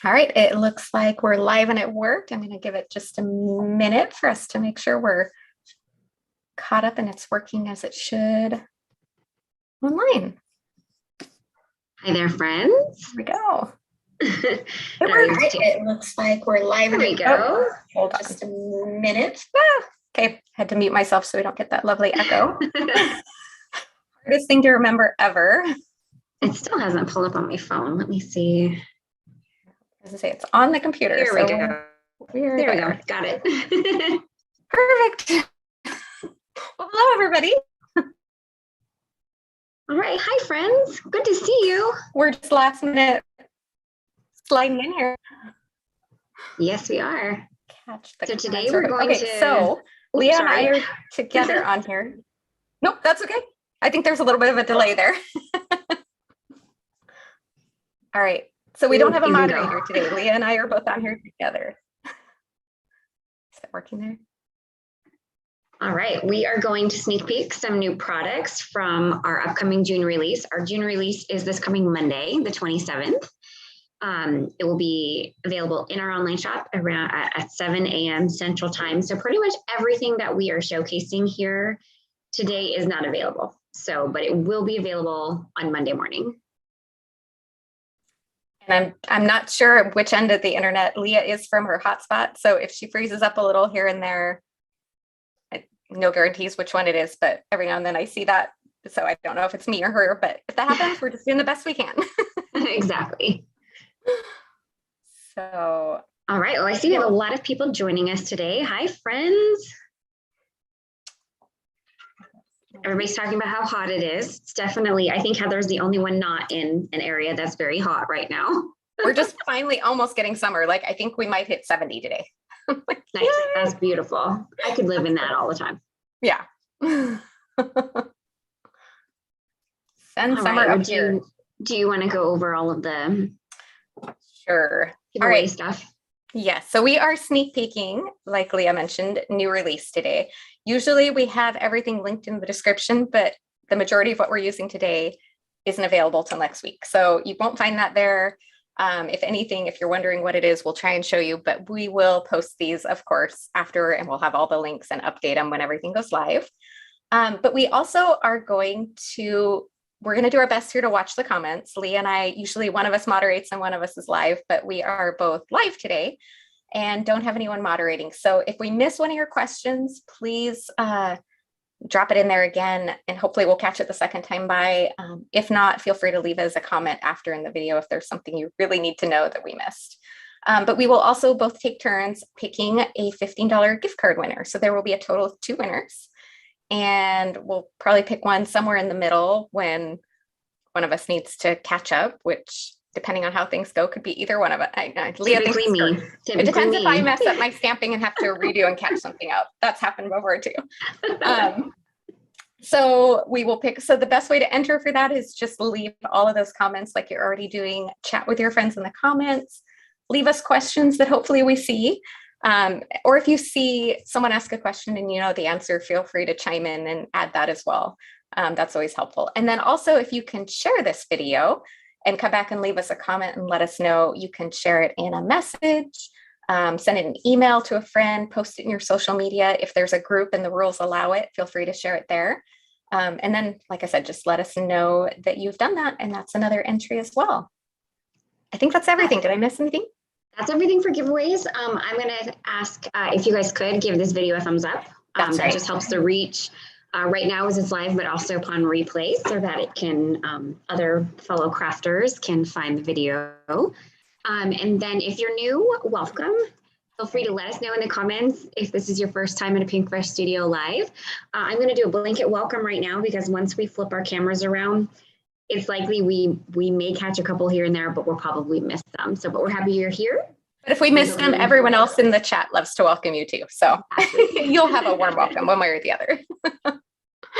All right, it looks like we're live and it worked. I'm going to give it just a minute for us to make sure we're caught up and it's working as it should online. Hi there, friends. Here we go. It looks like we're live. There we go. Hold on just a minute. Okay, had to mute myself so we don't get that lovely echo. Hardest thing to remember ever. It still hasn't pulled up on my phone. Let me see. As I say, it's on the computer. Here we go. There we go. Got it. Perfect. Well, hello, everybody. All right. Hi, friends. Good to see you. We're just last minute sliding in here. Yes, we are. So today we're going to... So Lea and I are together on here. Nope, that's okay. I think there's a little bit of a delay there. All right. So we don't have a moderator today. Lea and I are both on here together. Is that working there? All right. We are going to sneak peek some new products from our upcoming June release. Our June release is this coming Monday, the 27th. It will be available in our online shop around at 7 a.m. Central Time. So pretty much everything that we are showcasing here today is not available. So, but it will be available on Monday morning. And I'm not sure which end of the internet Lea is from her hotspot. So if she freezes up a little here and there, no guarantees which one it is, but every now and then I see that. So I don't know if it's me or her, but if that happens, we're just doing the best we can. Exactly. So. All right. Well, I see we have a lot of people joining us today. Hi, friends. Everybody's talking about how hot it is. It's definitely, I think Heather's the only one not in an area that's very hot right now. We're just finally almost getting summer. Like, I think we might hit 70 today. Nice. That's beautiful. I could live in that all the time. Yeah. Send summer up here. Do you want to go over all of the giveaway stuff? Yes. So we are sneak peeking, like Lea mentioned, new release today. Usually we have everything linked in the description, but the majority of what we're using today isn't available till next week. So you won't find that there. If anything, if you're wondering what it is, we'll try and show you, but we will post these, of course, after, and we'll have all the links and update them when everything goes live. But we also are we're going to do our best here to watch the comments. Lea and I, usually one of us moderates and one of us is live, but we are both live today and don't have anyone moderating. So if we miss one of your questions, please drop it in there again, and hopefully we'll catch it the second time by. If not, feel free to leave as a comment after in the video if there's something you really need to know that we missed. But we will also both take turns picking a $15 gift card winner. So there will be a total of 2 winners. And we'll probably pick one somewhere in the middle when one of us needs to catch up, which, depending on how things go, could be either one of us. Typically me. It depends if I mess up my stamping and have to redo and catch something up. That's happened before too. So we will pick. So the best way to enter for that is just leave all of those comments like you're already doing. Chat with your friends in the comments. Leave us questions that hopefully we see. Or if you see someone ask a question and you know the answer, feel free to chime in and add that as well. That's always helpful. And then also, if you can share this video and come back and leave us a comment and let us know, you can share it in a message, send it an email to a friend, post it in your social media. If there's a group and the rules allow it, feel free to share it there. And then, like I said, just let us know that you've done that. And that's another entry as well. I think that's everything. Did I miss anything? That's everything for giveaways. I'm going to ask if you guys could give this video a thumbs up. That just helps the reach right now as it's live, but also upon replay so that it can, other fellow crafters can find the video. And then if you're new, welcome. Feel free to let us know in the comments if this is your first time in a Pinkfresh Studio live. I'm going to do a blanket welcome right now because once we flip our cameras around, it's likely we may catch a couple here and there, but we'll probably miss them. So, but we're happy you're here. But if we miss them, everyone else in the chat loves to welcome you too. So you'll have a warm welcome one way or the other.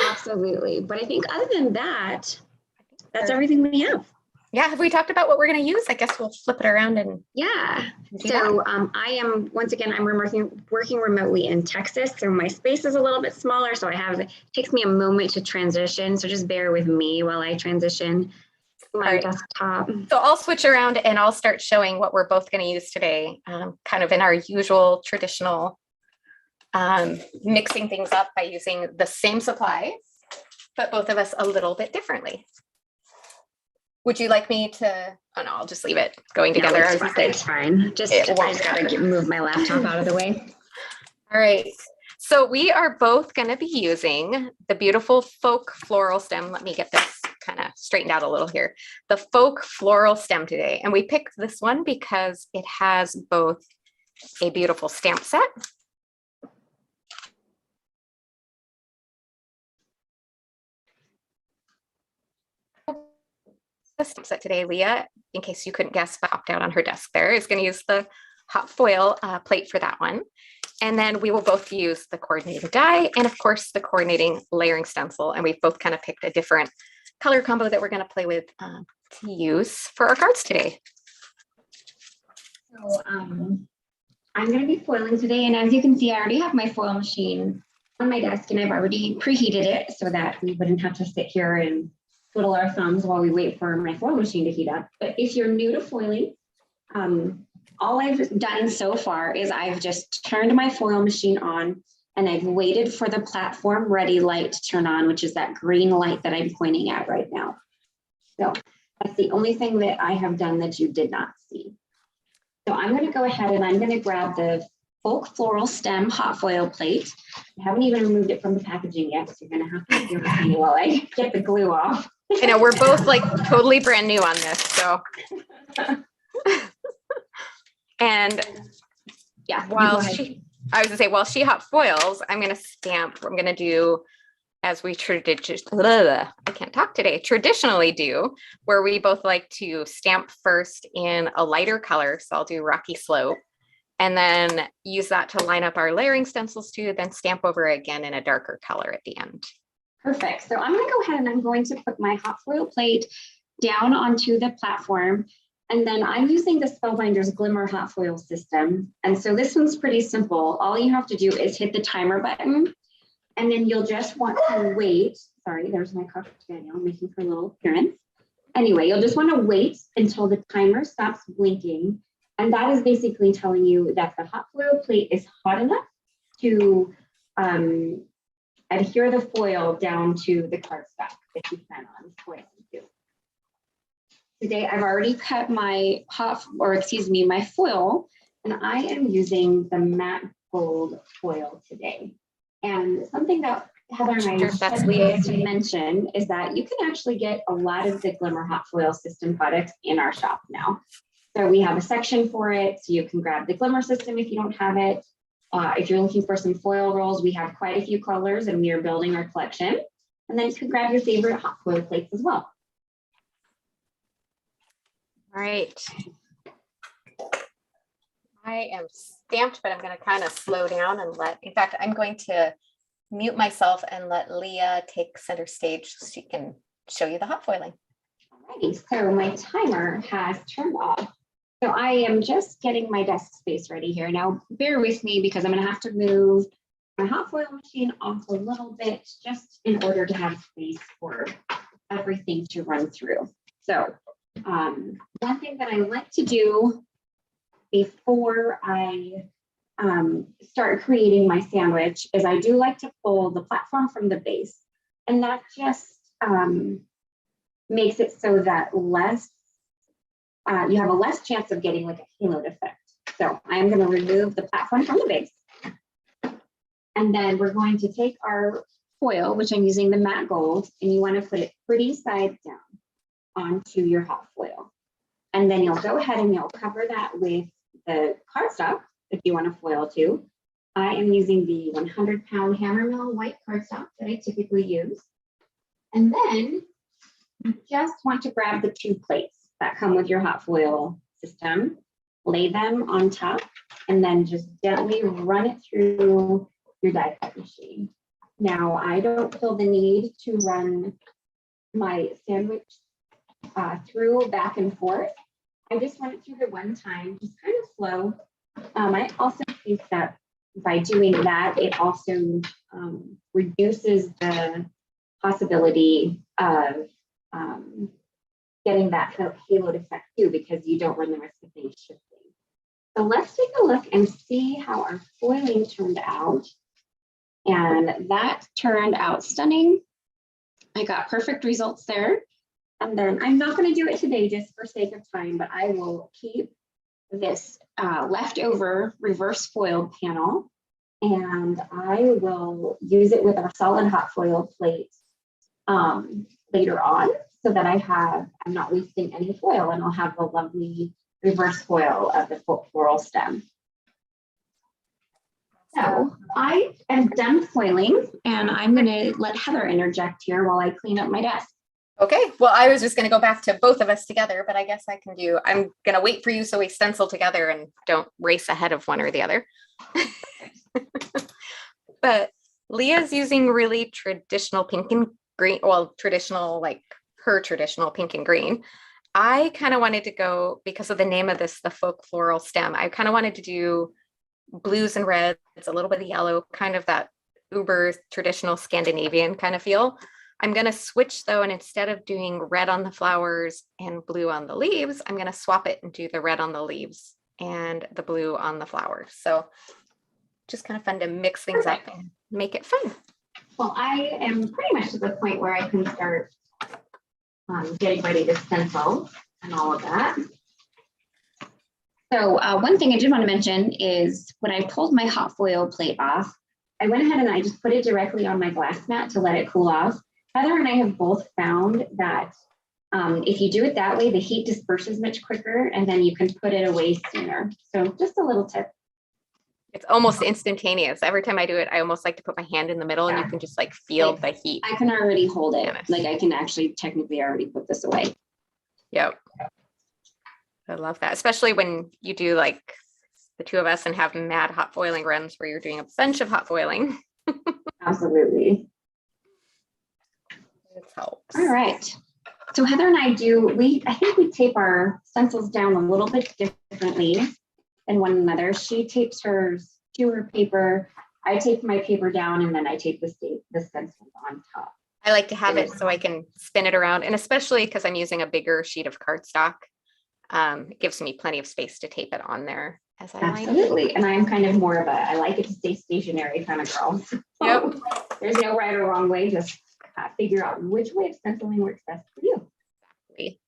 Absolutely. But I think other than that, that's everything we have. Yeah. Have we talked about what we're going to use? I guess we'll flip it around and. Yeah. So I am, once again, I'm working remotely in Texas. So my space is a little bit smaller. So it takes me a moment to transition. So just bear with me while I transition. my desktop. So I'll switch around and I'll start showing what we're both going to use today, kind of in our usual traditional mixing things up by using the same supplies, but both of us a little bit differently. Would you like me to, oh no, I'll just leave it going together. No, it's fine. Just I just gotta move my laptop out of the way. All right. So we are both going to be using the beautiful Folk Floral Stem. Let me get this kind of straightened out a little here. The Folk Floral Stem today. And we picked this one because it has both a beautiful stamp set today. Leah, in case you couldn't guess, popped out on her desk there, is going to use the hot foil plate for that one. And then we will both use the coordinating die and of course the coordinating layering stencil. And we've both kind of picked a different color combo that we're going to play with to use for our cards today. So I'm going to be foiling today. And as you can see, I already have my foil machine on my desk and I've already preheated it so that we wouldn't have to sit here and twiddle our thumbs while we wait for my foil machine to heat up. But if you're new to foiling, all I've done so far is I've just turned my foil machine on and I've waited for the platform ready light to turn on, which is that green light that I'm pointing at right now. So that's the only thing that I have done that you did not see. So I'm going to go ahead and I'm going to grab the Folk Floral Stem hot foil plate. I haven't even removed it from the packaging yet, so you're going to have to deal with me while I get the glue off. I know we're both like totally brand new on this, so. And yeah, while she hot foils, I'm going to stamp. I'm going to do as we traditionally do, where we both like to stamp first in a lighter color. So I'll do Rocky Slope and then use that to line up our layering stencils too, then stamp over again in a darker color at the end. Perfect. So I'm going to go ahead and I'm going to put my hot foil plate down onto the platform. And then I'm using the Spellbinders Glimmer hot foil system. And so this one's pretty simple. All you have to do is hit the timer button. And then you'll just want to wait. Sorry, there's my cocker spaniel making her little appearance. Anyway, you'll just want to wait until the timer stops blinking. And that is basically telling you that the hot foil plate is hot enough to adhere the foil down to the cardstock that you plan on foiling to. Today, I've already cut my my foil, and I am using the matte gold foil today. And something that Heather and I should mention is that you can actually get a lot of the Glimmer hot foil system products in our shop now. So we have a section for it, so you can grab the Glimmer system if you don't have it. If you're looking for some foil rolls, we have quite a few colors and we are building our collection. And then you can grab your favorite hot foil plates as well. All right. I am stamped, but I'm going to kind of slow down and in fact, I'm going to mute myself and let Leah take center stage so she can show you the hot foiling. Alrighty, so my timer has turned off. So I am just getting my desk space ready here. Now, bear with me because I'm going to have to move my hot foil machine off a little bit just in order to have space for everything to run through. So one thing that I like to do before I start creating my sandwich is I do like to pull the platform from the base. And that just makes it so that you have a less chance of getting like a haloed effect. So I'm going to remove the platform from the base. And then we're going to take our foil, which I'm using the matte gold, and you want to put it pretty side down onto your hot foil. And then you'll go ahead and you'll cover that with the cardstock if you want to foil too. I am using the 100-pound Hammermill white cardstock that I typically use. And then you just want to grab the 2 plates that come with your hot foil system, lay them on top, and then just gently run it through your die cut machine. Now, I don't feel the need to run my sandwich through back and forth. I just run it through the one time, just kind of slow. I also think that by doing that, it also reduces the possibility of getting that haloed effect too, because you don't run the risk of things shifting. So let's take a look and see how our foiling turned out. And that turned out stunning. I got perfect results there. And then I'm not going to do it today just for sake of time, but I will keep this leftover reverse foiled panel, and I will use it with a solid hot foil plate later on, so that I'm not wasting any foil, and I'll have the lovely reverse foil of the floral stem. So I am done foiling, and I'm going to let Heather interject here while I clean up my desk. Okay, well, I was just going to go back to both of us together, but I guess I'm going to wait for you so we stencil together and don't race ahead of one or the other. But Leah's using really traditional pink and green, well, traditional, like her traditional pink and green. I kind of wanted to go, because of the name of this, the folk floral stem, I kind of wanted to do blues and reds, a little bit of yellow, kind of that uber traditional Scandinavian kind of feel. I'm going to switch though, and instead of doing red on the flowers and blue on the leaves, I'm going to swap it and do the red on the leaves and the blue on the flowers. So just kind of fun to mix things up and make it fun. Well, I am pretty much to the point where I can start getting ready to stencil and all of that. So one thing I did want to mention is when I pulled my hot foil plate off, I went ahead and I just put it directly on my glass mat to let it cool off. Heather and I have both found that if you do it that way, the heat disperses much quicker, and then you can put it away sooner. So just a little tip. It's almost instantaneous. Every time I do it, I almost like to put my hand in the middle and you can just like feel the heat. I can already hold it. Like I can actually technically already put this away. Yep. I love that, especially when you do like the two of us and have mad hot foiling runs where you're doing a bunch of hot foiling. Absolutely. It helps. All right. So Heather and I I think we tape our stencils down a little bit differently than one another. She tapes hers to her paper. I tape my paper down, and then I tape the stencils on top. I like to have it so I can spin it around, and especially because I'm using a bigger sheet of cardstock, it gives me plenty of space to tape it on there as I Absolutely. And I'm kind of more of I like it to stay stationary kind of girl. So yep. There's no right or wrong way. Just figure out which way of stenciling works best for you. Exactly.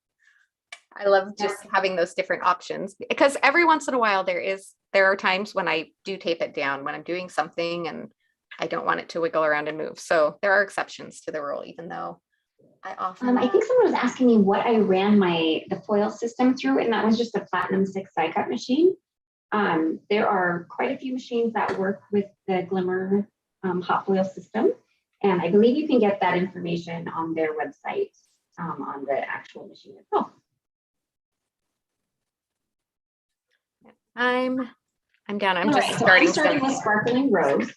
I love just having those different options, because every once in a while there are times when I do tape it down when I'm doing something and I don't want it to wiggle around and move. So there are exceptions to the rule, even though I think someone was asking me what I ran the foil system through, and that was just a Platinum 6 die cut machine. There are quite a few machines that work with the Glimmer hot foil system, and I believe you can get that information on their website on the actual machine itself. I'm down. I'm just starting with Sparkling Rose.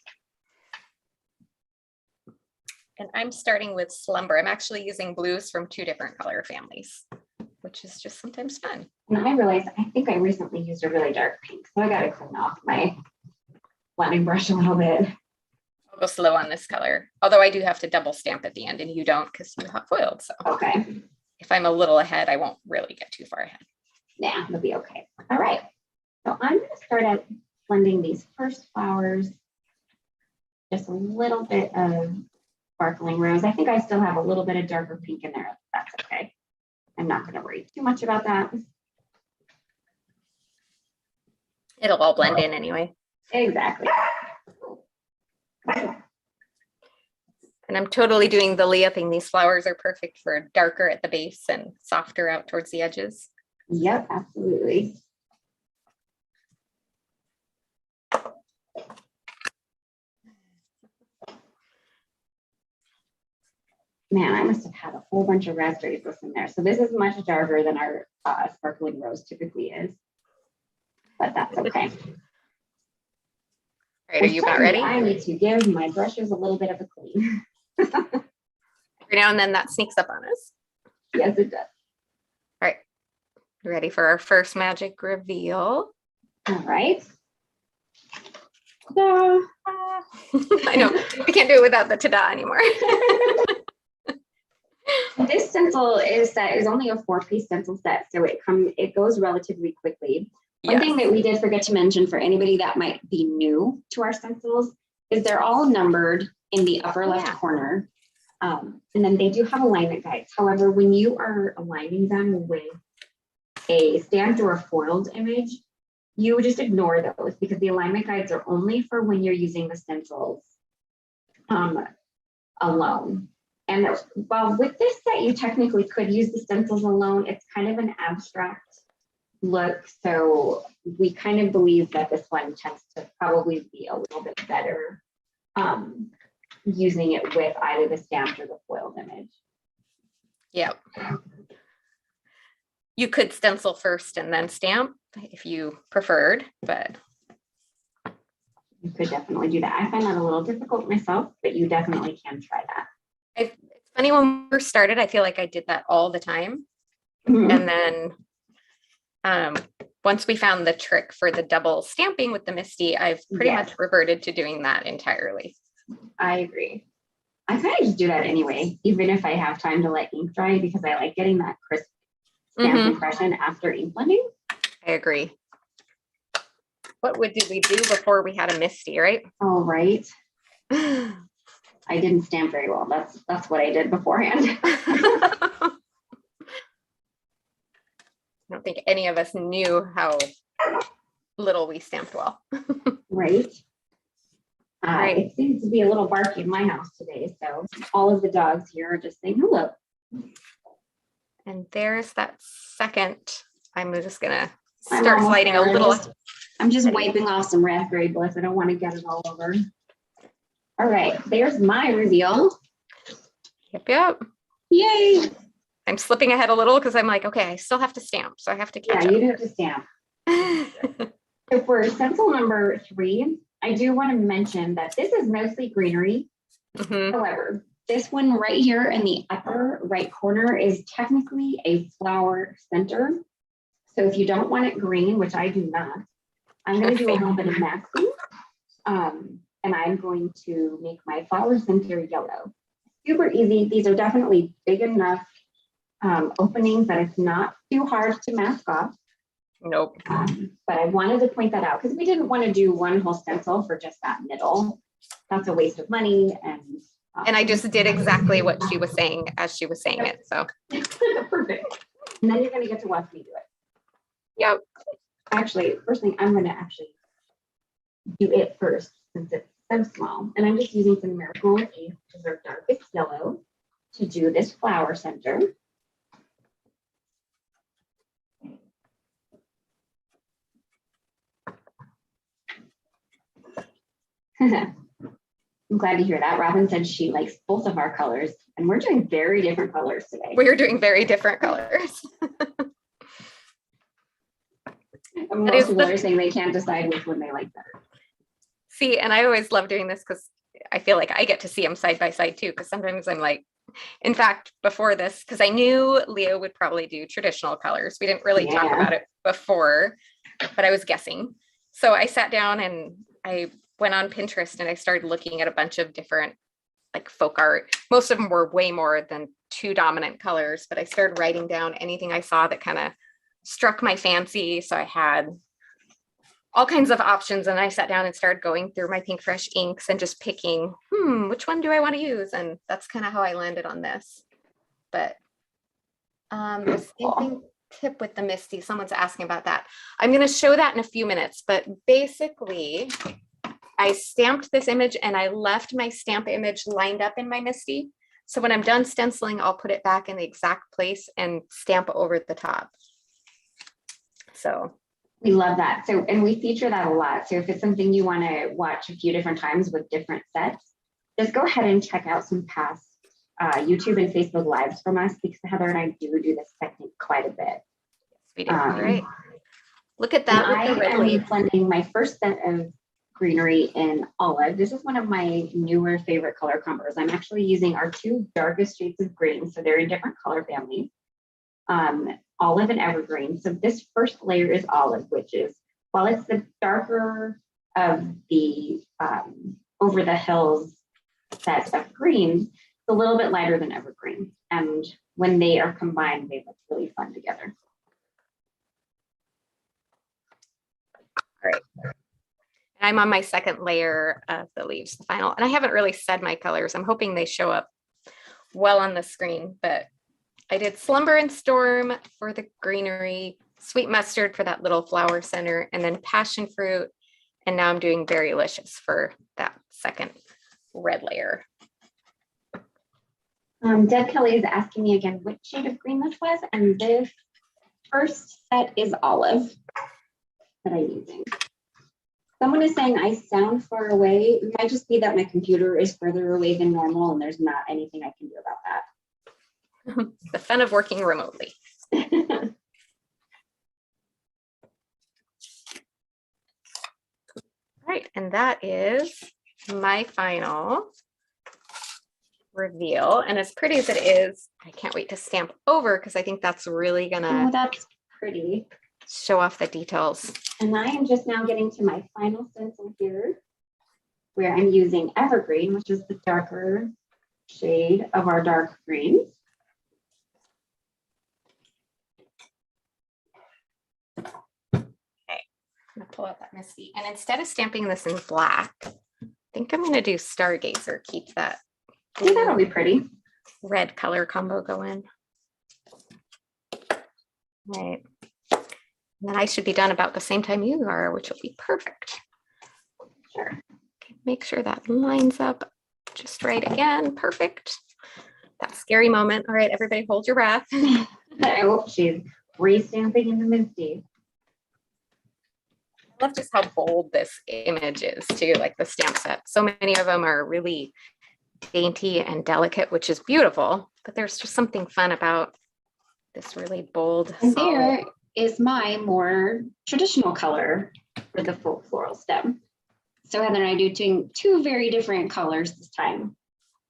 And I'm starting with Slumber. I'm actually using blues from 2 different color families, which is just sometimes fun. And I realized I think I recently used a really dark pink, so I got to clean off my blending brush a little bit. I'll go slow on this color, although I do have to double stamp at the end, and you don't because you hot foiled. So okay, if I'm a little ahead, I won't really get too far ahead. Yeah, it'll be okay. All right. So I'm going to start out blending these first flowers. Just a little bit of Sparkling Rose. I think I still have a little bit of darker pink in there. That's okay. I'm not going to worry too much about that. It'll all blend in anyway. Exactly. And I'm totally doing the Lea thing. These flowers are perfect for darker at the base and softer out towards the edges. Yep, absolutely. Man, I must have had a whole bunch of raspberries in there. So this is much darker than our Sparkling Rose typically is, but that's okay. All right, are you about ready? I need to give my brushes a little bit of a clean. Every now and then that sneaks up on us. Yes, it does. All right, ready for our first magic reveal? All right. Ta-da. I know, we can't do it without the ta-da anymore. This stencil is only a 4-piece stencil set, so it goes relatively quickly. One thing that we did forget to mention for anybody that might be new to our stencils is they're all numbered in the upper left corner. And then they do have alignment guides. However, when you are aligning them with a stamped or a foiled image, you just ignore those because the alignment guides are only for when you're using the stencils alone. And while with this set, you technically could use the stencils alone, it's kind of an abstract look. So we kind of believe that this one tends to probably be a little bit better using it with either the stamped or the foiled image. Yep. You could stencil first and then stamp if you preferred, but you could definitely do that. I find that a little difficult myself, but you definitely can try that. It's funny, when we first started, I feel like I did that all the time. Mm-hmm. And then once we found the trick for the double stamping with the Misty, I've pretty much reverted to doing that entirely. I agree. I kind of just do that anyway, even if I have time to let ink dry, because I like getting that crisp stamp impression after ink blending. I agree. What did we do before we had a Misty, right? Oh, right. I didn't stamp very well. That's what I did beforehand. I don't think any of us knew how little we stamped well. Right. It seems to be a little barky in my house today, so all of the dogs here are just saying hello. And there's that second. I'm just gonna start sliding a little. I'm just wiping off some raspberry bliss. I don't want to get it all over. All right, there's my reveal. Yep. Yay! I'm slipping ahead a little because I'm like, okay, I still have to stamp, so I have to catch up. Yeah, you have to stamp. So for stencil number 3, I do want to mention that this is mostly greenery. However, this one right here in the upper right corner is technically a flower center. So if you don't want it green, which I do not, I'm going to do a little bit of masking. And I'm going to make my flower center yellow. Super easy. These are definitely big enough openings that it's not too hard to mask off. Nope. But I wanted to point that out because we didn't want to do one whole stencil for just that middle. That's a waste of money. And I just did exactly what she was saying as she was saying it. So perfect. And then you're going to get to watch me do it. Yep. Actually, first thing I'm going to actually do it first since it's so small. And I'm just using some Miracle ink, which is our darkest yellow, to do this flower center. I'm glad to hear that. Robin said she likes both of our colors, and we're doing very different colors today. We're doing very different colors. Most people are saying they can't decide which one they like better. See, and I always love doing this because I feel like I get to see them side by side too, because sometimes I'm like, in fact, before this, because I knew Leo would probably do traditional colors. We didn't really talk about it before, but I was guessing. So I sat down and I went on Pinterest and I started looking at a bunch of different like folk art. Most of them were way more than 2 dominant colors, but I started writing down anything I saw that kind of struck my fancy. So I had all kinds of options, and I sat down and started going through my Pinkfresh inks and just picking, which one do I want to use? And that's kind of how I landed on this. But the stamping tip with the Misty, someone's asking about that. I'm going to show that in a few minutes, but basically I stamped this image and I left my stamp image lined up in my Misty. So when I'm done stenciling, I'll put it back in the exact place and stamp over the top. So we love that. So, and we feature that a lot. So if it's something you want to watch a few different times with different sets, just go ahead and check out some past YouTube and Facebook lives from us, because Heather and I do this technique quite a bit. We do. Right. Look at that. I am blending my first set of greenery in olive. This is one of my newer favorite color combos. I'm actually using our 2 darkest shades of green. So they're in different color families. Olive and evergreen. So this first layer is olive, which is, while it's the darker of the over the hills set of greens, it's a little bit lighter than evergreen. And when they are combined, they look really fun together. All right. I'm on my second layer of the leaves, the final, and I haven't really said my colors. I'm hoping they show up well on the screen, but I did Slumber and Storm for the greenery, Sweet Mustard for that little flower center, and then Passion Fruit. And now I'm doing Berrylicious for that second red layer. Deb Kelly is asking me again which shade of green this was, and this first set is olive that I'm using. Someone is saying I sound far away. It might just be that my computer is further away than normal and there's not anything I can do about that. The fun of working remotely. All right, and that is my final reveal. And as pretty as it is, I can't wait to stamp over because I think that's really gonna Oh, that's pretty. Show off the details. And I am just now getting to my final stencil here, where I'm using Evergreen, which is the darker shade of our dark greens. Okay, I'm gonna pull out that Misty. And instead of stamping this in black, I think I'm gonna do Stargazer, keep that. I think that'll be pretty. Red color combo going. Right. And then I should be done about the same time you are, which will be perfect. Sure. Okay, make sure that lines up just right again. Perfect. That scary moment. All right, everybody hold your breath. Oh, she's re-stamping in the Misty. I love just how bold this image is too, like the stamp set. So many of them are really dainty and delicate, which is beautiful, but there's just something fun about this really bold. And there is my more traditional color for the full floral stem. So Heather and I are doing two very different colors this time.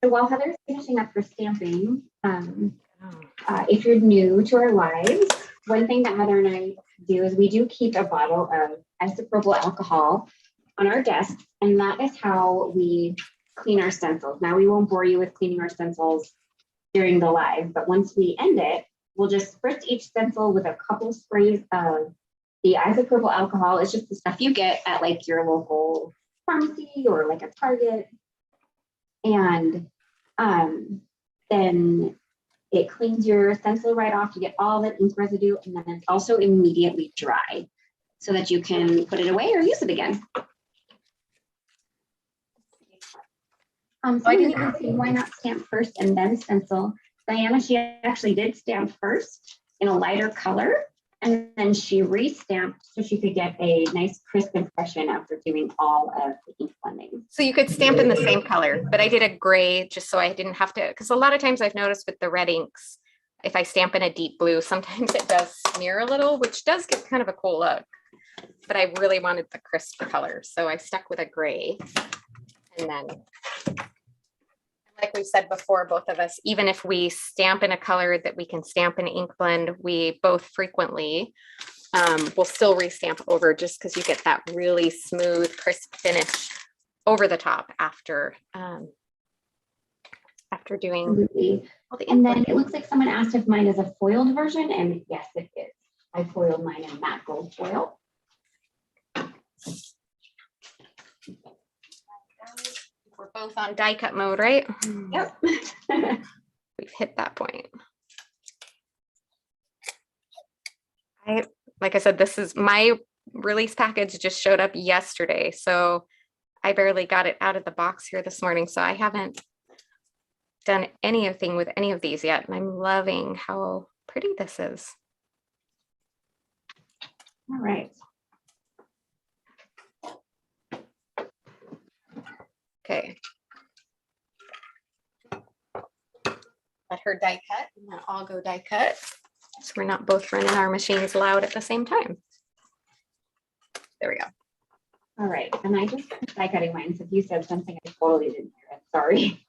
So while Heather's finishing up her stamping, if you're new to our lives, one thing that Heather and I do is we do keep a bottle of isopropyl alcohol on our desk, and that is how we clean our stencils. Now we won't bore you with cleaning our stencils during the live, but once we end it, we'll just spritz each stencil with a couple sprays of the isopropyl alcohol. It's just the stuff you get at like your local pharmacy or like a Target. And then it cleans your stencil right off. You get all that ink residue, and then it's also immediately dry so that you can put it away or use it again. So I didn't even see why not stamp first and then stencil. Diana, she actually did stamp first in a lighter color, and then she re-stamped so she could get a nice crisp impression after doing all of the ink blending. So you could stamp in the same color, but I did a gray just so I didn't have to, because a lot of times I've noticed with the red inks, if I stamp in a deep blue, sometimes it does smear a little, which does get kind of a cool look, but I really wanted the crisp color. So I stuck with a gray, and then like we said before, both of us, even if we stamp in a color that we can stamp in ink blend, we both frequently will still re-stamp over just because you get that really smooth, crisp finish over the top after doing all the ink. And then it looks like someone asked if mine is a foiled version, and yes, it is. I foiled mine in matte gold foil. We're both on die cut mode, right? Yep. We've hit that point. Like I said, this is my release package just showed up yesterday, so I barely got it out of the box here this morning, so I haven't done anything with any of these yet, and I'm loving how pretty this is. All right. Okay. Let her die cut, and then I'll go die cut. So we're not both running our machines loud at the same time. There we go. All right, and I just die cutting mine, so if you said something I totally didn't hear it, sorry.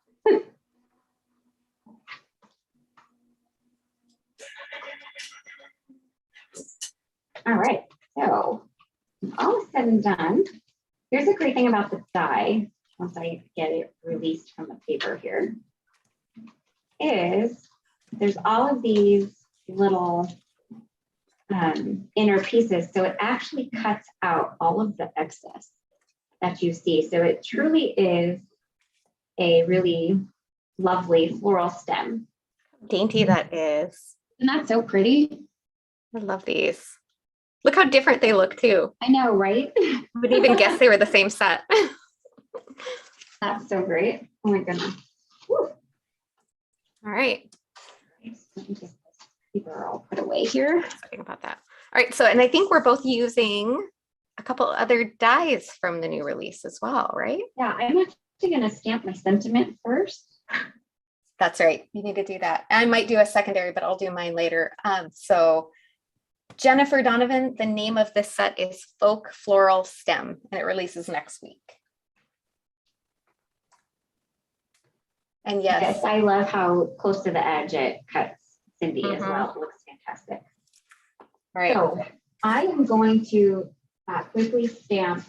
All right, so all said and done, here's a great thing about the die, once I get it released from the paper here, is there's all of these little inner pieces. So it actually cuts out all of the excess that you see. So it truly is a really lovely floral stem. Dainty that is. Isn't that so pretty? I love these. Look how different they look too. I know, right? I wouldn't even guess they were the same set. That's so great. Oh my goodness. Woo. All right. Let me just keep her all put away here. Sorry about that. All right. So, and I think we're both using a couple other dies from the new release as well, right? Yeah, I'm actually going to stamp my sentiment first. That's right. You need to do that. I might do a secondary, but I'll do mine later. So Jennifer Donovan, the name of this set is Folk Floral Stem, and it releases next week. And yes, I love how close to the edge it cuts Cindy as well. It looks fantastic. All right. So I am going to quickly stamp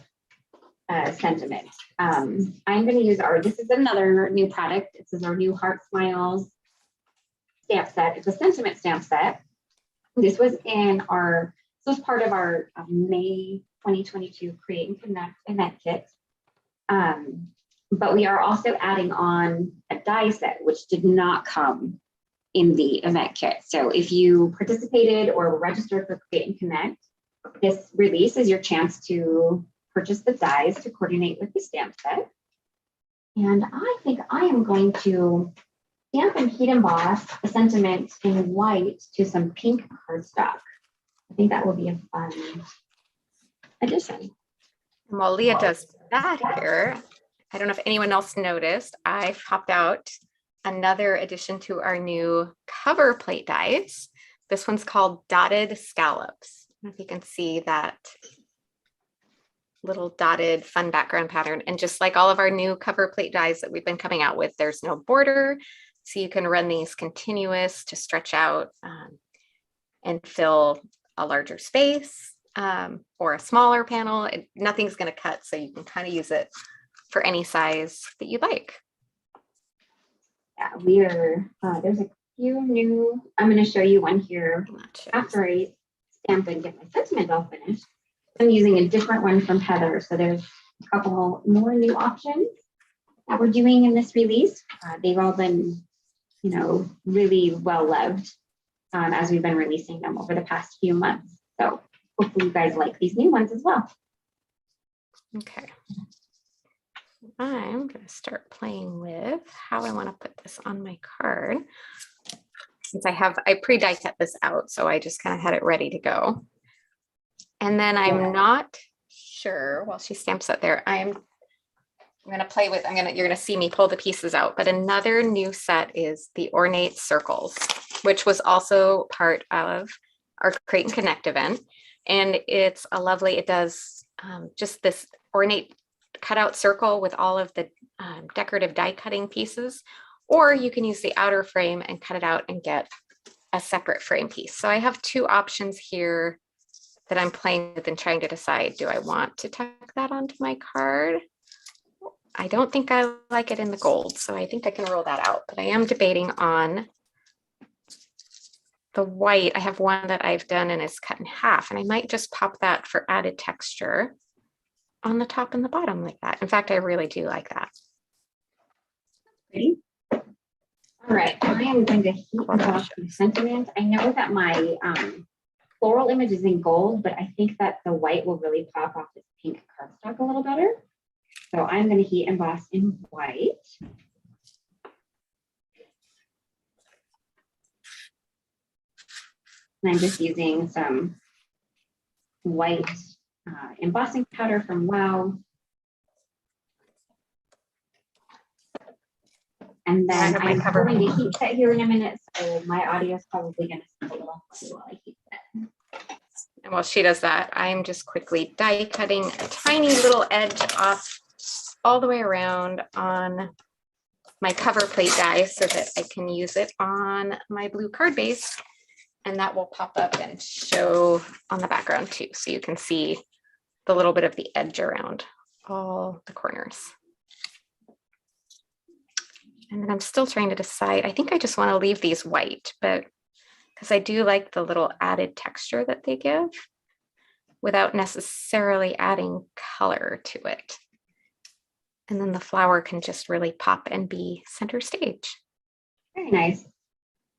sentiment. I'm going to use this is another new product. This is our new Heart Smiles stamp set. It's a sentiment stamp set. This was part of our May 2022 Create and Connect event kit. But we are also adding on a die set, which did not come in the event kit. So if you participated or were registered for Create and Connect, this release is your chance to purchase the dies to coordinate with the stamp set. And I think I am going to stamp and heat emboss a sentiment in white to some pink cardstock. I think that will be a fun addition. While Leah does that here, I don't know if anyone else noticed, I popped out another addition to our new cover plate dies. This one's called Dotted Scallops. I don't know if you can see that little dotted fun background pattern. And just like all of our new cover plate dies that we've been coming out with, there's no border. So you can run these continuous to stretch out and fill a larger space or a smaller panel. Nothing's going to cut, so you can kind of use it for any size that you like. Yeah, there's a few new, I'm going to show you one here after I stamp and get my sentiment all finished. I'm using a different one from Heather. So there's a couple more new options that we're doing in this release. They've all been, really well loved as we've been releasing them over the past few months. So hopefully you guys like these new ones as well. Okay. I'm going to start playing with how I want to put this on my card. Since I pre-die cut this out, so I just kind of had it ready to go. And then I'm not sure while she stamps that there, I'm going to play with, you're going to see me pull the pieces out, but another new set is the Ornate Circles, which was also part of our Create and Connect event. And it's it does just this ornate cutout circle with all of the decorative die cutting pieces, or you can use the outer frame and cut it out and get a separate frame piece. So I have two options here that I'm playing with and trying to decide, do I want to tack that onto my card? I don't think I like it in the gold, so I think I can roll that out, but I am debating on the white. I have one that I've done and it's cut in half, and I might just pop that for added texture on the top and the bottom like that. In fact, I really do like that. Pretty. All right, I am going to heat emboss the sentiment. I know that my floral image is in gold, but I think that the white will really pop off this pink cardstock a little better. So I'm going to heat emboss in white. And I'm just using some white embossing powder from Wow. And then I'm going to heat set here in a minute, so my audio is probably going to sound a little funny while I heat set. And while she does that, I'm just quickly die cutting a tiny little edge off all the way around on my cover plate die so that I can use it on my blue card base, and that will pop up and show on the background too, so you can see the little bit of the edge around all the corners. And then I'm still trying to decide. I think I just want to leave these white, but because I do like the little added texture that they give without necessarily adding color to it. And then the flower can just really pop and be center stage. Very nice.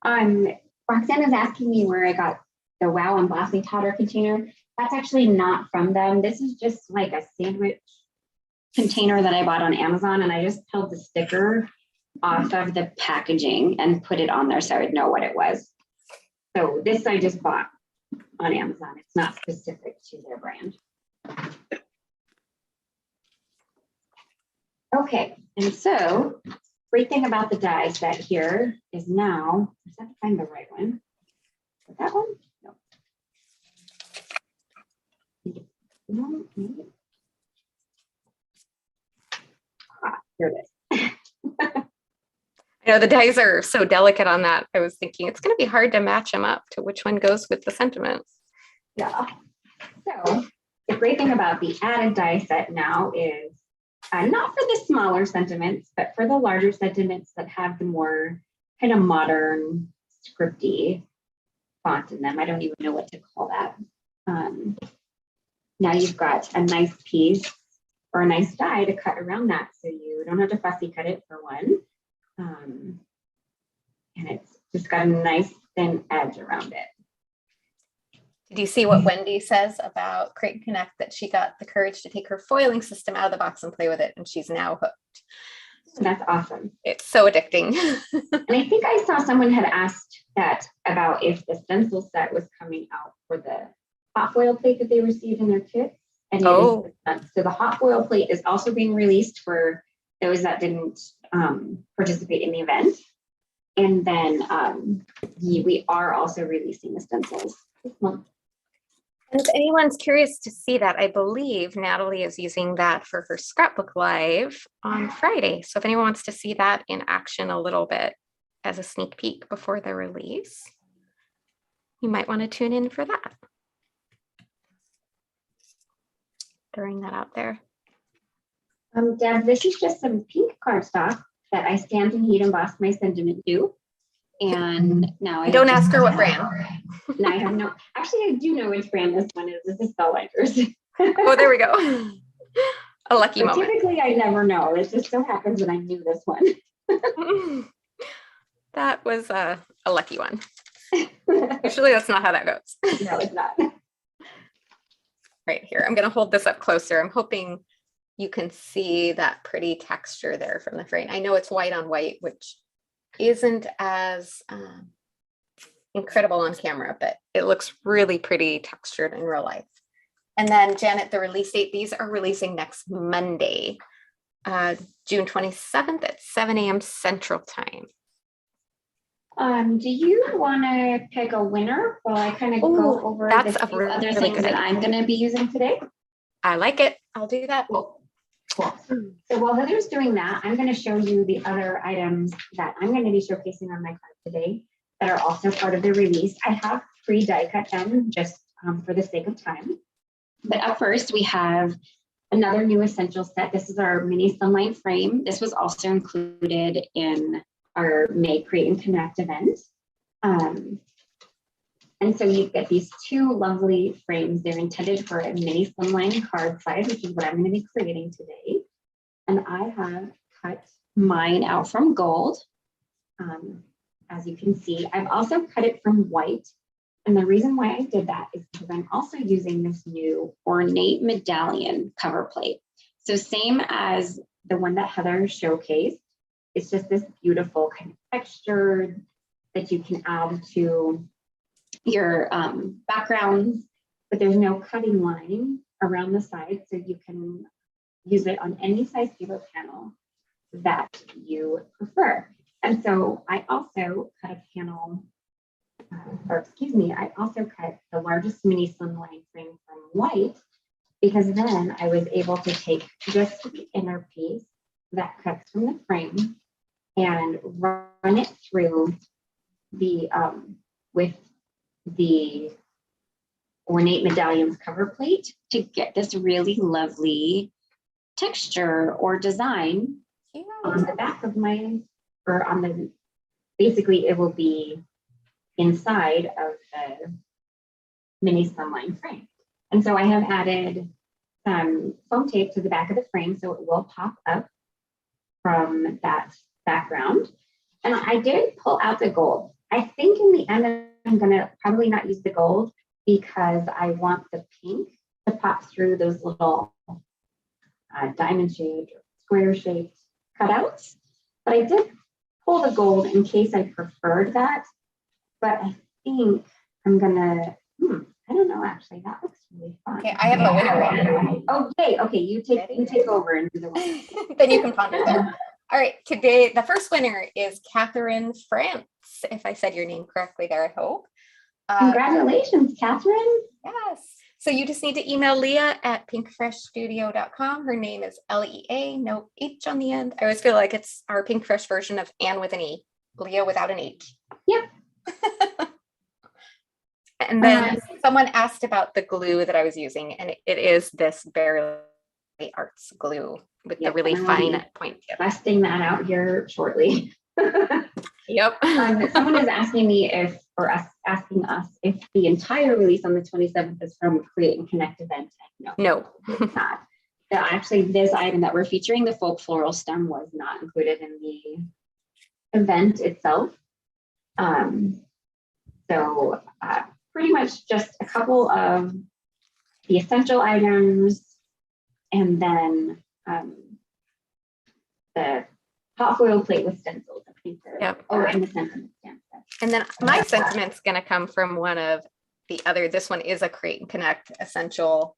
Roxanne is asking me where I got the Wow embossing powder container. That's actually not from them. This is just like a sandwich container that I bought on Amazon, and I just pulled the sticker off of the packaging and put it on there so I would know what it was. So this I just bought on Amazon. It's not specific to their brand. Okay, and so great thing about the die set here is now, I just have to find the right one. Is that one? No. Maybe. Here it is. I know the dies are so delicate on that. I was thinking it's going to be hard to match them up to which one goes with the sentiments. Yeah. So the great thing about the added die set now is not for the smaller sentiments, but for the larger sentiments that have the more kind of modern scripty font in them. I don't even know what to call that. Now you've got a nice piece or a nice die to cut around that, so you don't have to fussy cut it for one. And it's just got a nice thin edge around it. Did you see what Wendy says about Create and Connect, that she got the courage to take her foiling system out of the box and play with it, and she's now hooked? And that's awesome. It's so addicting. And I think I saw someone had asked that about if the stencil set was coming out for the hot foil plate that they received in their kits. And so the hot foil plate is also being released for those that didn't participate in the event. And then we are also releasing the stencils this month. And if anyone's curious to see that, I believe Natalie is using that for her scrapbook live on Friday. So if anyone wants to see that in action a little bit as a sneak peek before the release, you might want to tune in for that. Throwing that out there. Deb, this is just some pink cardstock that I stamped and heat embossed my sentiment to. And now don't ask her what brand. And I have no, actually I do know which brand this one is. This is Spellbinders. Oh, there we go. A lucky moment. Typically I never know. It just so happens that I knew this one. That was a lucky one. Usually that's not how that goes. No, it's not. Right here. I'm going to hold this up closer. I'm hoping you can see that pretty texture there from the frame. I know it's white on white, which isn't as incredible on camera, but it looks really pretty textured in real life. And then Janet, the release date, these are releasing next Monday, June 27th at 7 a.m. Central Time. Do you want to pick a winner while I kind of go over the few other things that I'm going to be using today? I like it. I'll do that. Cool. So while Heather's doing that, I'm going to show you the other items that I'm going to be showcasing on my card today that are also part of the release. I have pre-die cut them just for the sake of time. But up first, we have another new essential set. This is our mini sunlight frame. This was also included in our May Create and Connect event. And so you get these two lovely frames. They're intended for a mini slimline card size, which is what I'm going to be creating today. And I have cut mine out from gold. As you can see, I've also cut it from white. And the reason why I did that is because I'm also using this new Ornate Medallion cover plate. So same as the one that Heather showcased, it's just this beautiful kind of texture that you can add to your backgrounds, but there's no cutting line around the side, so you can use it on any size paper panel that you prefer. And so I also cut a panel, I also cut the largest mini slimline frame from white, because then I was able to take just the inner piece that cuts from the frame and run it through the with the Ornate Medallions cover plate to get this really lovely texture or design on the back of my or on the, basically it will be inside of the mini slimline frame. And so I have added some foam tape to the back of the frame so it will pop up from that background. And I did pull out the gold. I think in the end, I'm gonna probably not use the gold because I want the pink to pop through those little diamond shaped or square shaped cutouts. But I did pull the gold in case I preferred that. But I think I'm gonna, I don't know, actually, that looks really fun. Okay, I have a winner. Oh, yay. Okay, you take over and do the one. Then you can ponder there. All right, today, the first winner is Catherine France, if I said your name correctly there, I hope. Congratulations, Catherine. Yes. So you just need to email Lea at pinkfreshstudio.com. Her name is Lea, no H on the end. I always feel like it's our Pinkfresh version of Anne with an E, Lea without an H. Yep. And then someone asked about the glue that I was using, and it is this Berrylicious Arts glue with the really fine point tip. Testing that out here shortly. Yep. Someone is asking me asking us if the entire release on the 27th is from Create and Connect event. No. It's not. Actually, this item that we're featuring, the folk floral stem, was not included in the event itself. So pretty much just a couple of the essential items, and then the hot foil plate with stencils. I think yep. Oh, and the sentiment stamp. And then my sentiment's going to come from one of the other. This one is a Create and Connect essential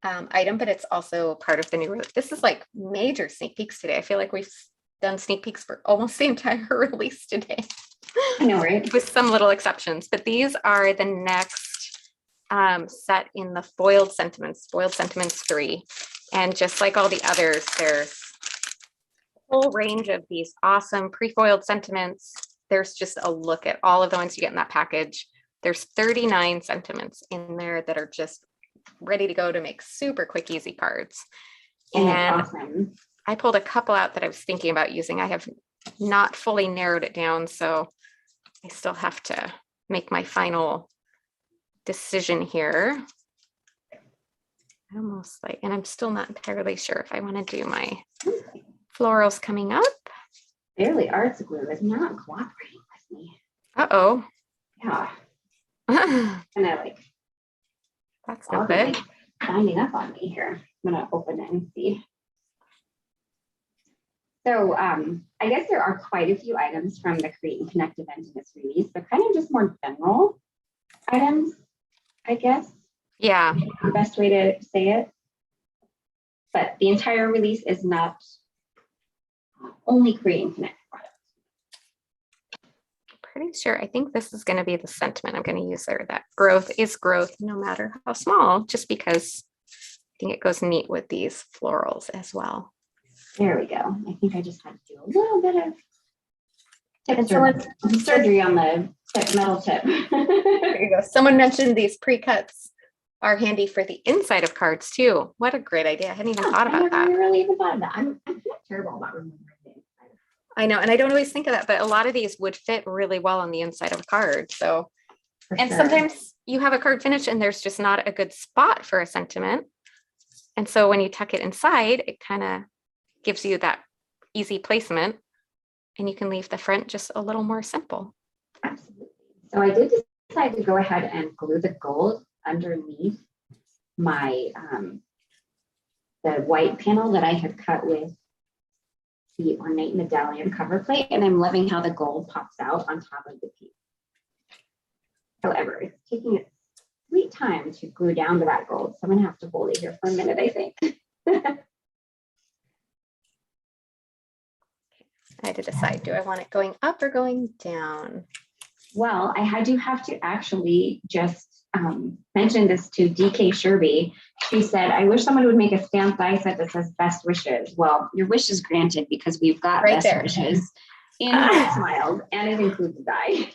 item, but it's also part of the new release. This is like major sneak peeks today. I feel like we've done sneak peeks for almost the entire release today. I know, right? With some little exceptions, but these are the next set in the foiled sentiments 3. And just like all the others, there's a whole range of these awesome pre-foiled sentiments. There's just a look at all of the ones you get in that package. There's 39 sentiments in there that are just ready to go to make super quick, easy cards. And awesome. I pulled a couple out that I was thinking about using. I have not fully narrowed it down, so I still have to make my final decision here. Almost like, and I'm still not entirely sure if I want to do my florals coming up. Barely Arts glue is not cooperating with me. Uh-oh. Yeah. And I like, that's no good. binding up on me here. I'm gonna open it and see. So I guess there are quite a few items from the Create and Connect event in this release. They're kind of just more general items, I guess. Yeah. The best way to say it. But the entire release is not only Create and Connect products. Pretty sure. I think this is going to be the sentiment I'm going to use there. That growth is growth, no matter how small, just because I think it goes neat with these florals as well. There we go. I think I just had to do a little bit of surgery on the metal tip. There you go. Someone mentioned these pre-cuts are handy for the inside of cards too. What a great idea. I hadn't even thought about that. I really even thought of that. I'm terrible about remembering the inside. I know, and I don't always think of that, but a lot of these would fit really well on the inside of a card. So, and sometimes you have a card finish and there's just not a good spot for a sentiment. And so when you tuck it inside, it kind of gives you that easy placement, and you can leave the front just a little more simple. Absolutely. So I did decide to go ahead and glue the gold underneath my the white panel that I had cut with the Ornate medallion cover plate, and I'm loving how the gold pops out on top of the piece. However, it's taking its sweet time to glue down to that gold, so I'm gonna have to hold it here for a minute, I think. I had to decide, do I want it going up or going down? Well, I do have to actually just mention this to DK Sherby. She said, I wish someone would make a stamped die set that says best wishes. Well, your wish is granted because we've got right best there. Wishes in Bright Smiles, and it includes a die.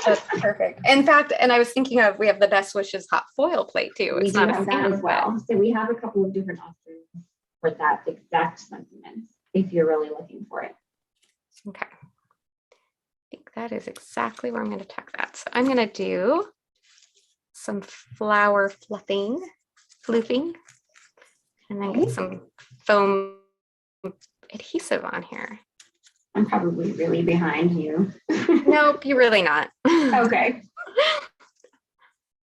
That's perfect. In fact, and I was thinking of, we have the best wishes hot foil plate too. We do have that as well. So we have a couple of different options for that exact sentiment if you're really looking for it. Okay. think that is exactly where I'm going to tuck that. So I'm going to do some flower floofing, and then get some foam adhesive on here. I'm probably really behind you. Nope, you're really not. Okay.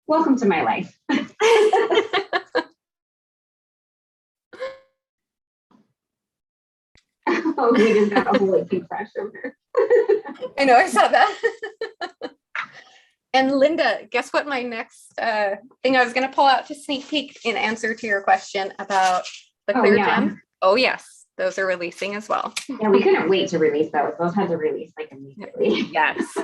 Welcome to my life. Oh, we just got a whole like Pinkfresh over. I know, I saw that. And Linda, guess what my next thing I was going to pull out to sneak peek in answer to your question about the clear gem? Oh, yes, those are releasing as well. Yeah, we couldn't wait to release those. Those had to release like immediately. Yes,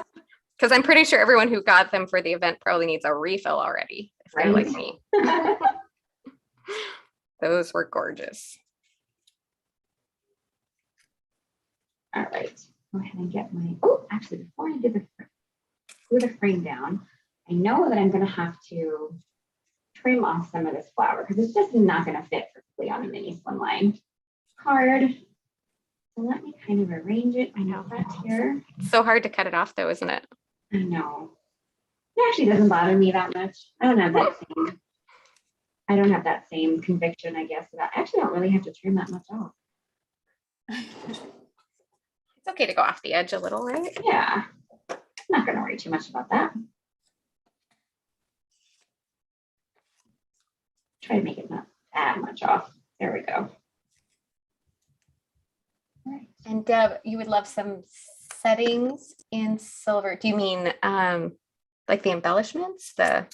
because I'm pretty sure everyone who got them for the event probably needs a refill already, if they're like me. Those were gorgeous. All right, go ahead and get my, oh, actually, before I do the frame down, I know that I'm going to have to trim off some of this flower because it's just not going to fit perfectly on a mini slimline card. So let me kind of arrange it. I know that here. It's so hard to cut it off though, isn't it? I know. It actually doesn't bother me that much. I don't have that same conviction, I guess. That I actually don't really have to trim that much off. It's okay to go off the edge a little, right? Yeah. I'm not going to worry too much about that. Try to make it not that much off. There we go. All right. And Deb, you would love some settings in silver. Do you mean like the embellishments? Because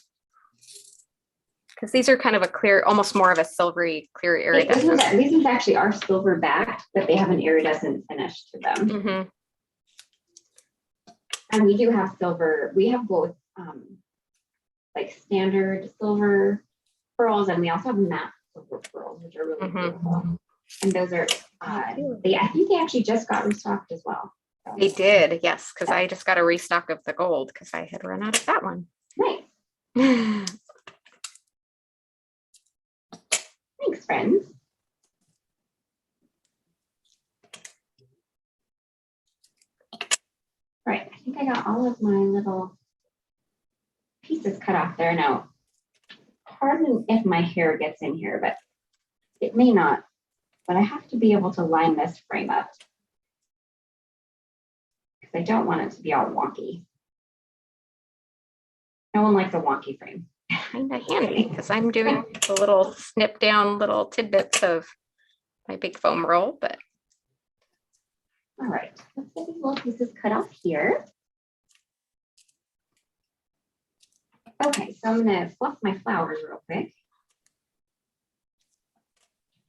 these are kind of a clear, almost more of a silvery, clear iridescent. These actually are silver backed, but they have an iridescent finish to them. Mm-hmm. And we do have silver. We have both like standard silver pearls, and we also have matte silver pearls, which are really beautiful. And those are, I think they actually just got restocked as well. So. They did, yes, because I just got a restock of the gold because I had run out of that one. Nice. Thanks, friends. Right, I think I got all of my little pieces cut off there. Now, pardon if my hair gets in here, but it may not. But I have to be able to line this frame up because I don't want it to be all wonky. No one likes a wonky frame. Kind of handy because I'm doing the little snip down little tidbits of my big foam roll, but. All right, let's get these little pieces cut off here. Okay, so I'm gonna fluff my flowers real quick.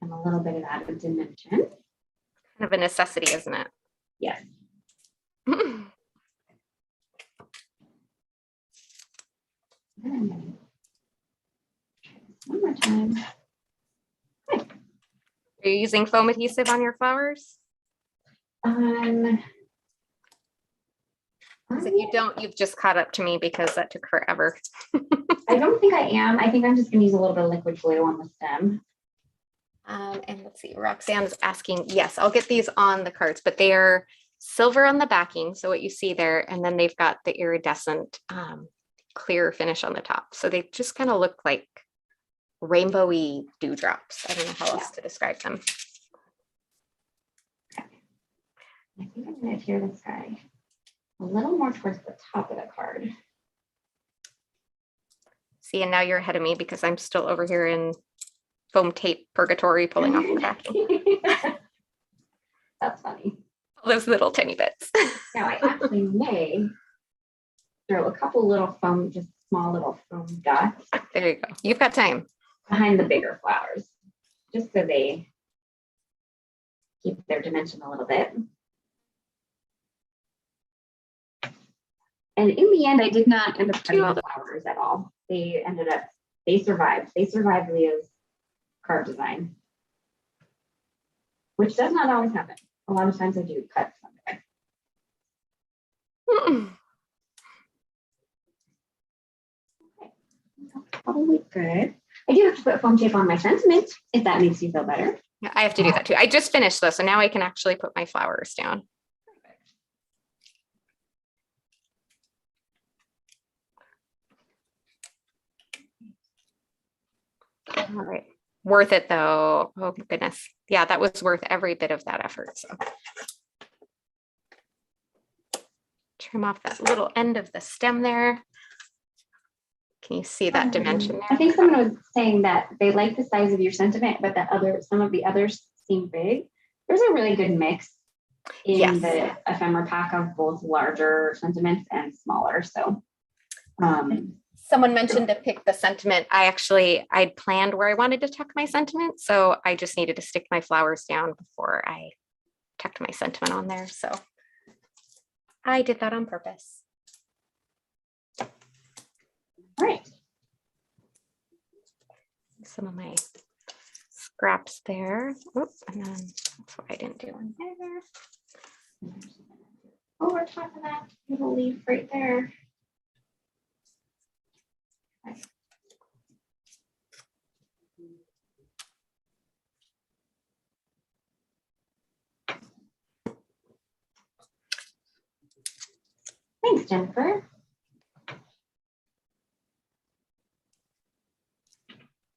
And a little bit of added dimension. Kind of a necessity, isn't it? Yes. Are One more time. Okay. you using foam adhesive on your flowers? If you don't, you've just caught up to me because that took forever. I don't think I am. I think I'm just going to use a little bit of liquid glue on the stem. And let's see, Roxanne is asking, yes, I'll get these on the cards, but they are silver on the backing. So what you see there, and then they've got the iridescent clear finish on the top. So they just kind of look like rainbowy dewdrops. I don't know how else to describe them. Okay. I think I'm going to adhere this guy a little more towards the top of the card. See, and now you're ahead of me because I'm still over here in foam tape purgatory pulling off the backing. That's funny. All those little tiny bits. Now I actually may throw a couple little foam, just small little foam dots. There you go. You've got time. Behind the bigger flowers, just so they keep their dimension a little bit. And in the end, I did not end up cutting the flowers at all. They ended up, they survived. They survived Leah's card design, which does not always happen. A lot of times I do cut something. Okay, that's probably good. I do have to put foam tape on my sentiment, if that makes you feel better. Yeah, I have to do that too. I just finished this, so now I can actually put my flowers down. All right. Worth it though. Oh my goodness. Yeah, that was worth every bit of that effort. So trim off that little end of the stem there. Can you see that dimension there? I think someone was saying that they like the size of your sentiment, but that some of the others seem big. There's a really good mix in the ephemera pack of both larger sentiments and smaller. So someone mentioned to pick the sentiment. I'd planned where I wanted to tuck my sentiment. So I just needed to stick my flowers down before I tucked my sentiment on there. So I did that on purpose. All right. Some of my scraps there. Oops, and then that's what I didn't do in there. Over top of that little leaf right there. Thanks, Jennifer.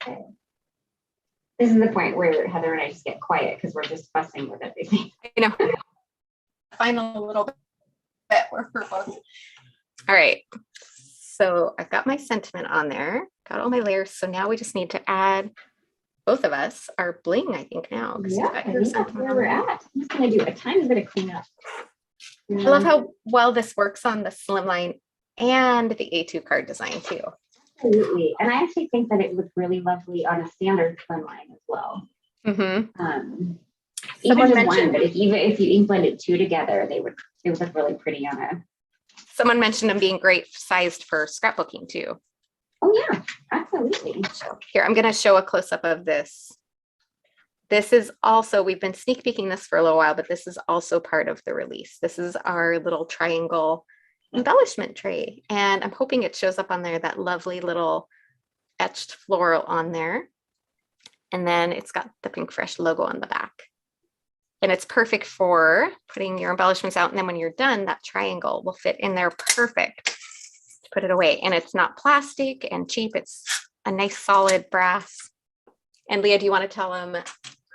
Okay. This is the point where Heather and I just get quiet because we're just fussing with everything. I know. Final little bit where we're both. All right. So I've got my sentiment on there, got all my layers. So now we just need to add, both of us, our bling, I think now. Yeah, I think that's where we're at. I'm just going to do a tiny bit of cleanup. I love how well this works on the slimline and the A2 card design too. Absolutely. And I actually think that it looks really lovely on a standard slimline as well. Mm-hmm. Even just one, but if you blended two together, it would look really pretty on a. Someone mentioned them being great sized for scrapbooking too. Oh yeah, absolutely. So here, I'm going to show a close up of this. This is also, we've been sneak peeking this for a little while, but this is also part of the release. This is our little triangle embellishment tray. And I'm hoping it shows up on there, that lovely little etched floral on there. And then it's got the Pinkfresh logo on the back. And it's perfect for putting your embellishments out. And then when you're done, that triangle will fit in there perfect to put it away. And it's not plastic and cheap. It's a nice solid brass. And Leah, do you want to tell them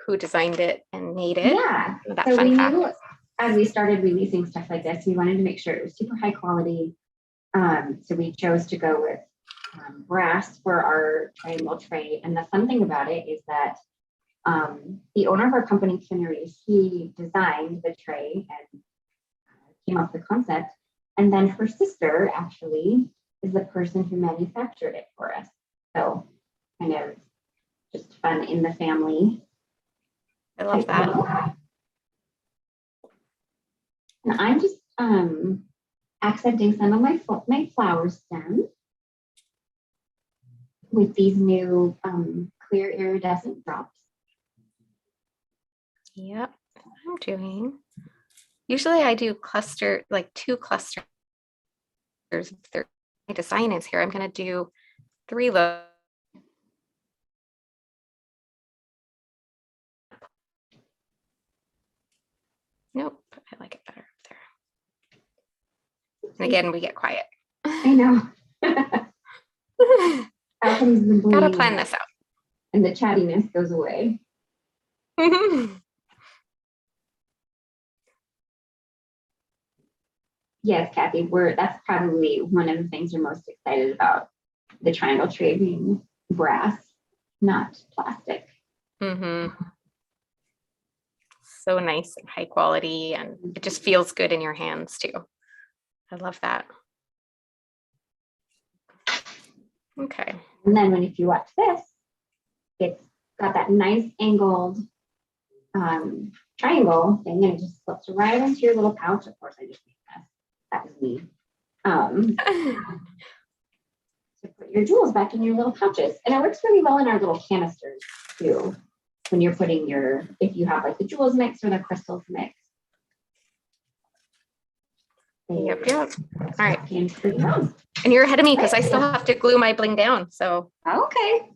who designed it and made it? Yeah. That so fun we fact. knew as we started releasing stuff like this, we wanted to make sure it was super high quality. So we chose to go with brass for our triangle tray. And the fun thing about it is that the owner of our company, Canneries, he designed the tray and came up with the concept. And then her sister actually is the person who manufactured it for us. So kind of just fun in the family. I love that. And I'm just accenting some of my flower stems with these new clear iridescent drops. Yep, I'm doing. Usually I do like 2 clusters of 30. My design is here. I'm going to do 3 low. Nope, I like it better up there. And again, we get quiet. I know. Out comes the bling. Gotta plan this out. And the chattiness goes away. Yes, Kathy, that's probably one of the things we're most excited about, the triangle tray being brass, not plastic. Mm-hmm. So nice and high quality, and it just feels good in your hands too. I love that. Okay. And then if you watch this, it's got that nice angled triangle thing, and it just slips right into your little pouch. Of course, I just made that. That was me. To put your jewels back in your little pouches. And it works really well in our little canisters too. When you're putting if you have like the jewels mix or the crystals mix. Yep. All right. And you're ahead of me because I still have to glue my bling down. So okay.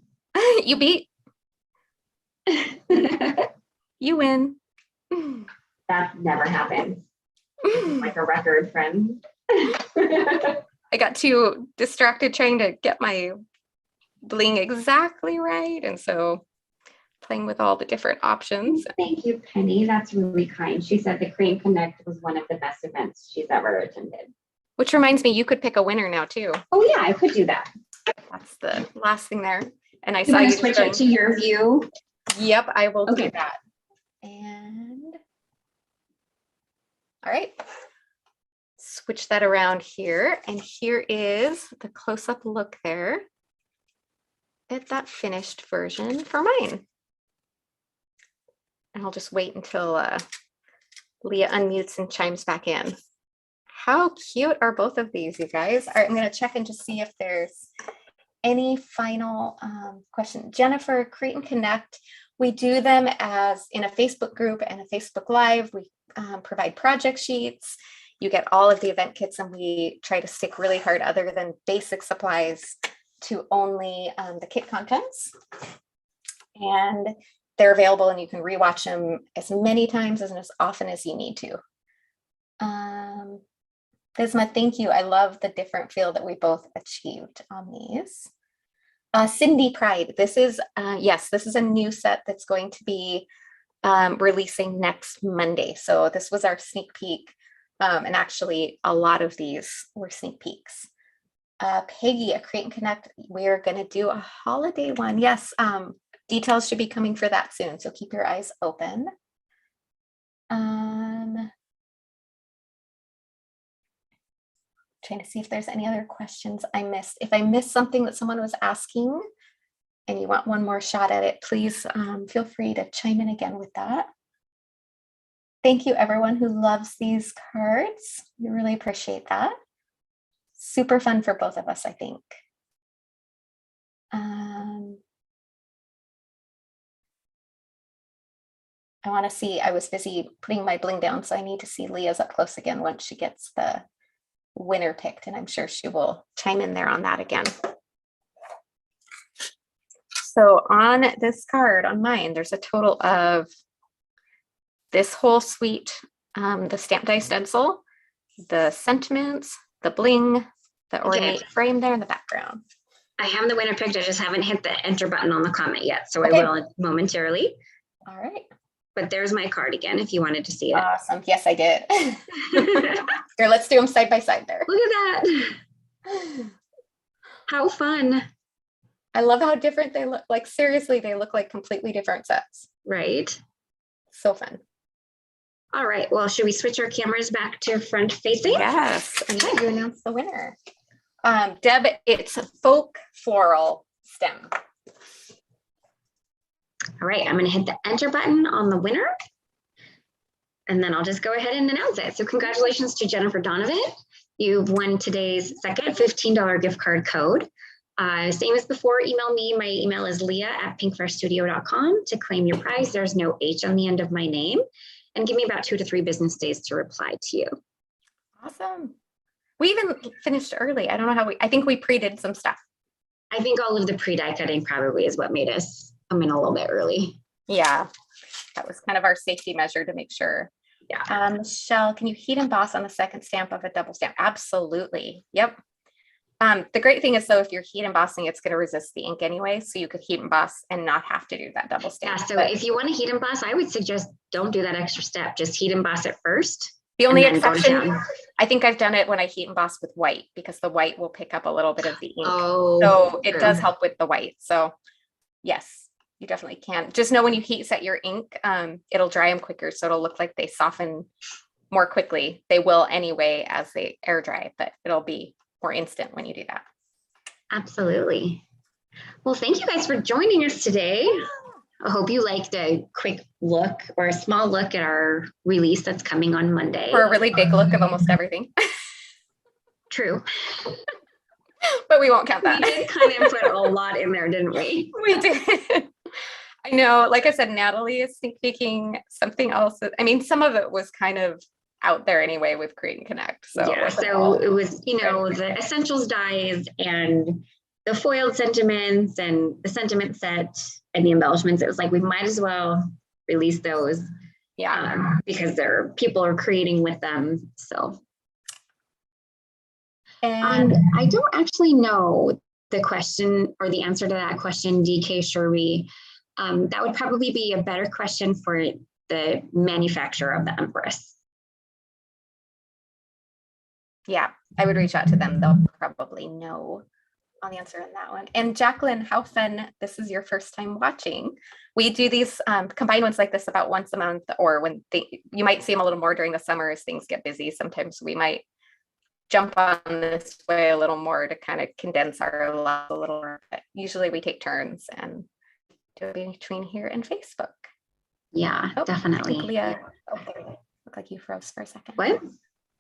You beat. You win. That never happens. Like a record, friend. I got too distracted trying to get my bling exactly right. And so playing with all the different options. Thank you, Penny. That's really kind. She said the Cream Connect was one of the best events she's ever attended. Which reminds me, you could pick a winner now too. Oh yeah, I could do that. That's the last thing there. And I You saw want you to switch it to your view? Yep, I will Okay. do that. And all right. Switch that around here. And here is the close-up look there at that finished version for mine. And I'll just wait until Lea unmutes and chimes back in. How cute are both of these, you guys? All right, I'm going to check and just see if there's any final question. Jennifer, Create and Connect, we do them as in a Facebook group and a Facebook Live. We provide project sheets. You get all of the event kits, and we try to stick really hard, other than basic supplies, to only the kit contents. And they're available, and you can rewatch them as many times and as often as you need to. Bisma, thank you. I love the different feel that we both achieved on these. Cindy Pride, this is, yes, this is a new set that's going to be releasing next Monday. So this was our sneak peek. And actually a lot of these were sneak peeks. Peggy, a Create and Connect, we're going to do a holiday one. Yes, details should be coming for that soon. So keep your eyes open. Trying to see if there's any other questions I missed. If I missed something that someone was asking and you want one more shot at it, please feel free to chime in again with that. Thank you, everyone who loves these cards. We really appreciate that. Super fun for both of us, I think. I want to see, I was busy putting my bling down, so I need to see Leah's up close again once she gets the winner picked, and I'm sure she will chime in there on that again. So on this card, on mine, there's a total of this whole suite, the stamp die stencil, the sentiments, the bling, the ornate frame there in the background. I have the winner picked. I just haven't hit the enter button on the comment yet, so okay. I will momentarily. All right. But there's my card again, if you wanted to see it. Awesome. Yes, I did. Here, let's do them side by side there. Look at that. How fun. I love how different they look. Like, seriously, they look like completely different sets. Right. So fun. All right. Well, should we switch our cameras back to front facing? Yes. And let you announce the winner. Deb, it's Folk Floral Stem. All right, I'm going to hit the enter button on the winner, and then I'll just go ahead and announce it. So congratulations to Jennifer Donovan. You've won today's second $15 gift card code. Same as before, email me. My email is leah@pinkfreshstudio.com to claim your prize. There's no H on the end of my name, and give me about 2 to 3 business days to reply to you. Awesome. We even finished early. I don't know how I think we pre-did some stuff. I think all of the pre-die cutting probably is what made us come in a little bit early. Yeah, that was kind of our safety measure to make sure. Yeah. Michelle, can you heat emboss on the second stamp of a double stamp? Absolutely. Yep. The great thing is, though, if you're heat embossing, it's going to resist the ink anyway, so you could heat emboss and not have to do that double stamp. Yeah, so if you want to heat emboss, I would suggest don't do that extra step. Just heat emboss it first. The only exception, I think I've done it when I heat emboss with white, because the white will pick up a little bit of the ink. Oh, so it does help with the white. So yes, you definitely can. Just know when you heat set your ink, it'll dry them quicker. So it'll look like they soften more quickly. They will anyway as they air dry, but it'll be more instant when you do that. Absolutely. Well, thank you guys for joining us today. I hope you liked a quick look or a small look at our release that's coming on Monday. Or a really big look of almost everything. True. But we won't count that. We did kind of put a lot in there, didn't we? We did. I know, like I said, Natalie is sneak peeking something else. I mean, some of it was kind of out there anyway with Create and Connect. So yeah, so it was, you know, the essentials dies and the foiled sentiments and the sentiment set and the embellishments. It was like, we might as well release those. Yeah. Because people are creating with them. So. And I don't actually know the question or the answer to that question, DK Sherby, that would probably be a better question for the manufacturer of the Empress. Yeah, I would reach out to them. They'll probably know on the answer on that one. And Jacqueline, how fun. This is your first time watching. We do these combined ones like this about once a month, or when you might see them a little more during the summer as things get busy. Sometimes we might jump on this way a little more to kind of condense our lives a little more. But usually we take turns and do it between here and Facebook. Yeah, definitely. Leah, looked like you froze for a second. What?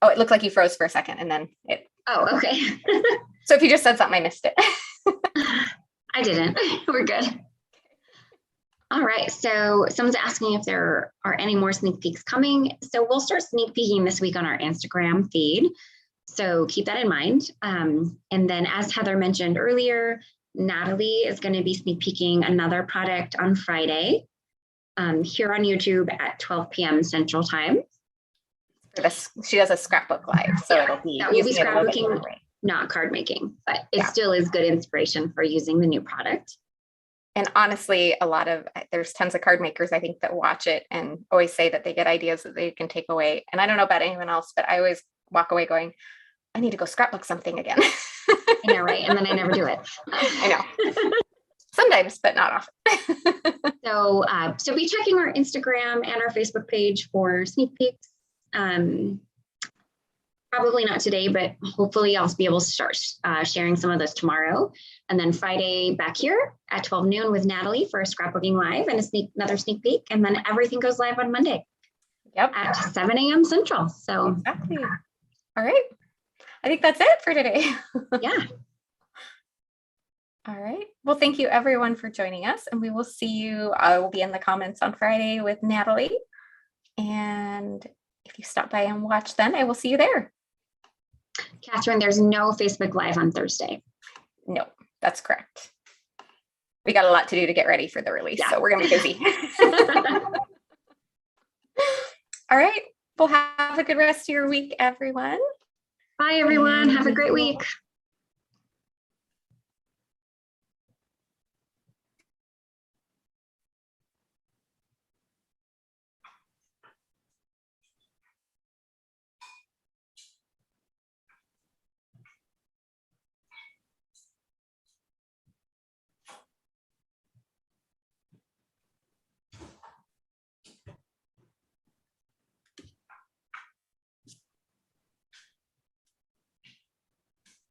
Oh, it looked like you froze for a second and then it. Oh, okay. So if you just said something, I missed it. I didn't. We're good. All right. So someone's asking if there are any more sneak peeks coming. So we'll start sneak peeking this week on our Instagram feed. So keep that in mind. And then as Heather mentioned earlier, Natalie is going to be sneak peeking another product on Friday here on YouTube at 12 p.m. Central Time. She does a scrapbook live, so yeah, it'll be scrapbooking, not card making, but it still is good inspiration for using the new product. And honestly, there's tons of card makers, I think, that watch it and always say that they get ideas that they can take away. And I don't know about anyone else, but I always walk away going, I need to go scrapbook something again. I know, right? And then I never do it. I know. Sometimes, but not often. So be checking our Instagram and our Facebook page for sneak peeks. Probably not today, but hopefully I'll be able to start sharing some of those tomorrow. And then Friday back here at 12 noon with Natalie for a scrapbooking live and another sneak peek. And then everything goes live on Monday. Yep. At 7 a.m. Central. So exactly. All right. I think that's it for today. Yeah. All right. Well, thank you everyone for joining us, and we will see you. I will be in the comments on Friday with Natalie. And if you stop by and watch then, I will see you there. Catherine, there's no Facebook Live on Thursday. No, that's correct. We got a lot to do to get ready for the release, so we're going to be busy. All right. Well, have a good rest of your week, everyone. Bye, everyone. Have a great week.